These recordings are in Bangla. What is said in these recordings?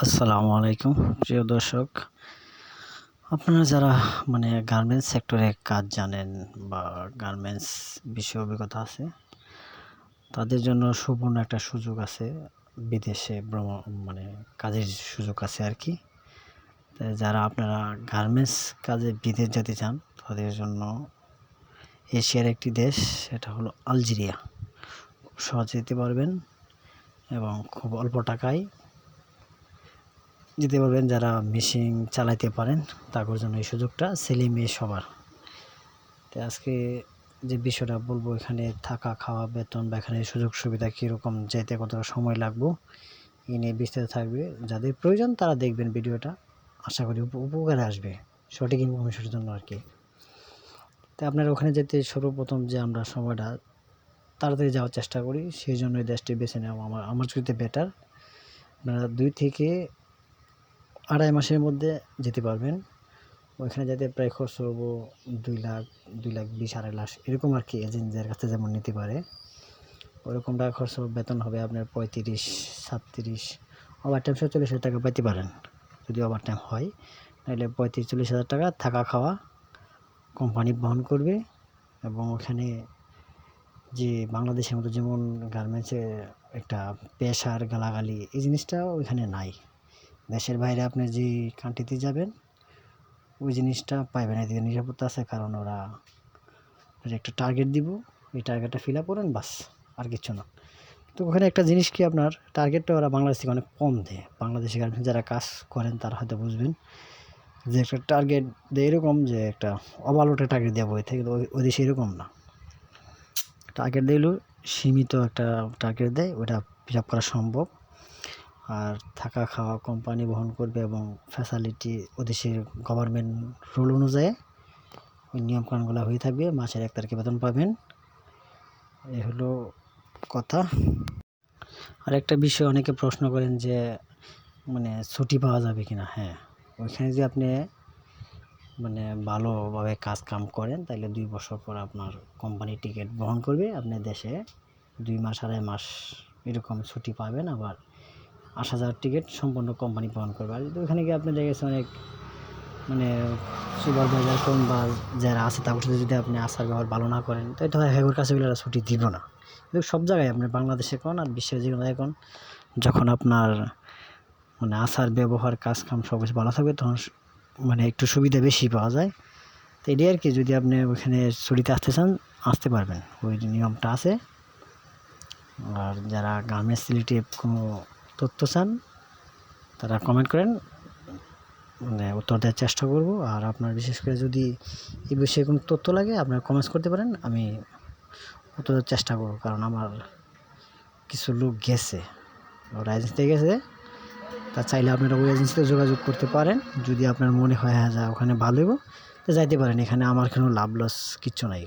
আসসালামু আলাইকুম প্রিয় দর্শক, আপনারা যারা গার্মেন্টস সেক্টরে কাজ জানেন বা গার্মেন্টস বিষয়ে অভিজ্ঞতা আছে, তাদের জন্য সুবর্ণ একটা সুযোগ আছে। বিদেশে ভ্রমণ কাজের সুযোগ আছে আর কি। তাই যারা আপনারা গার্মেন্টস কাজে বিদেশ যেতে চান, তাদের জন্য এশিয়ার একটি দেশ, সেটা হলো আলজেরিয়া। সহজে যেতে পারবেন এবং খুব অল্প টাকায় যেতে পারবেন। যারা মেশিন চালাইতে পারেন তাদের জন্য এই সুযোগটা ছেলে মেয়ে সবার। তো আজকে যে বিষয়টা বলবো, এখানে থাকা, খাওয়া, বেতন বা এখানে সুযোগ সুবিধা কীরকম, যেতে কতটা সময় লাগবে, এই নিয়ে বিস্তারিত থাকবে। যাদের প্রয়োজন তারা দেখবেন ভিডিওটা, আশা করি উপকারে আসবে, সঠিক ইনফরমেশনের জন্য আর কি। তো আপনারা ওখানে যেতে সর্বপ্রথম যে আমরা সময়টা তাড়াতাড়ি যাওয়ার চেষ্টা করি, সেই জন্য এই দেশটি বেছে নেওয়া আমার চুক্তিতে বেটার। আপনারা 2 থেকে আড়াই মাসের মধ্যে যেতে পারবেন। ওইখানে যেতে প্রায় খরচ হবো 2 লাখ, 2,20,000, 2,50,000 এরকম আর কি। এজেন্টদের কাছে যেমন নিতে পারে ওরকম টাকা খরচ হবে। বেতন হবে আপনার 35, 37, ওভারটাইম 47,000 টাকা পাইতে পারেন যদি ওভারটাইম হয়। নাহলে 35-40,000 টাকা থাকা খাওয়া কোম্পানি বহন করবে। এবং ওখানে যে বাংলাদেশের মতো যেমন গার্মেন্টসে একটা প্রেশার, গালাগালি, এই জিনিসটাও ওইখানে নাই। দেশের বাইরে আপনি যে কান্ট্রিতে যাবেন ওই জিনিসটা পাইবেন। এদিকে নিরাপত্তা আছে, কারণ ওরা একটা টার্গেট দিব, ওই টার্গেটটা ফিল আপ করেন, বাস, আর কিছু না। তো ওখানে একটা জিনিস কি, আপনার টার্গেটটা ওরা বাংলাদেশ থেকে অনেক কম দেয়। বাংলাদেশে যারা কাজ করেন তারা হয়তো বুঝবেন যে একটা টার্গেট দেয় এরকম, যে একটা ওভারলোডের টার্গেট দেওয়া বই থেকে, ওই দেশে এরকম না। টার্গেট দিলেও সীমিত একটা টার্গেট দেয়, ওটা ফিল আপ করা সম্ভব। আর থাকা খাওয়া কোম্পানি বহন করবে এবং ফ্যাসিলিটি ওদেশের গভর্নমেন্ট রুল অনুযায়ী ওই নিয়মকানুনগুলো হয়ে থাকবে। মাসের 1 তারিখে বেতন পাবেন। এই হলো কথা। আর একটা বিষয় অনেকে প্রশ্ন করেন যে ছুটি পাওয়া যাবে কিনা। হ্যাঁ, ওইখানে যে আপনি ভালোভাবে কাজ কাম করেন, তাহলে 2 বছর পর আপনার কোম্পানি টিকিট বহন করবে, আপনি দেশে 2 মাস, আড়াই মাস এরকম ছুটি পাবেন। আবার আসা যাওয়ার টিকিট সম্পূর্ণ কোম্পানি বহন করবে। আর যদি ওখানে গিয়ে আপনি দেখেছেন অনেক সুপারভাইজার কোন বা যারা আছে তাদের সাথে যদি আপনি আচার ব্যবহার ভালো না করেন, তাই তো হেগোর কাছে ওগুলো ছুটি দিব না। কিন্তু সব জায়গায় আপনি বাংলাদেশে কোন আর বিশ্বের যে কোনো জায়গায় কোন, যখন আপনার আচার ব্যবহার, কাজ কাম সব কিছু ভালো থাকবে, তখন একটু সুবিধা বেশি পাওয়া যায়। তো এটাই আর কি। যদি আপনি ওইখানে ছুটিতে আসতে চান, আসতে পারবেন, ওই নিয়মটা আছে। আর যারা গার্মেন্টস রিলেটিভ কোনো তথ্য চান তারা কমেন্ট করেন, উত্তর দেওয়ার চেষ্টা করব। আর আপনার বিশেষ করে যদি এই বিষয়ে কোনো তথ্য লাগে, আপনারা কমেন্টস করতে পারেন, আমি উত্তর দেওয়ার চেষ্টা করব। কারণ আমার কিছু লোক গেছে, ওরা এজেন্সিতে গেছে, তা চাইলে আপনারা ওই এজেন্সিতে যোগাযোগ করতে পারেন। যদি আপনার মনে হয় হ্যাঁ যা ওখানে ভালো হইব, তো যাইতে পারেন। এখানে আমার কোনো লাভ লস কিচ্ছু নাই।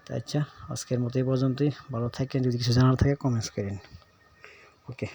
তাই আচ্ছা, আজকের মতো এই পর্যন্তই। ভালো থাকেন। যদি কিছু জানার থাকে কমেন্টস করেন। ওকে।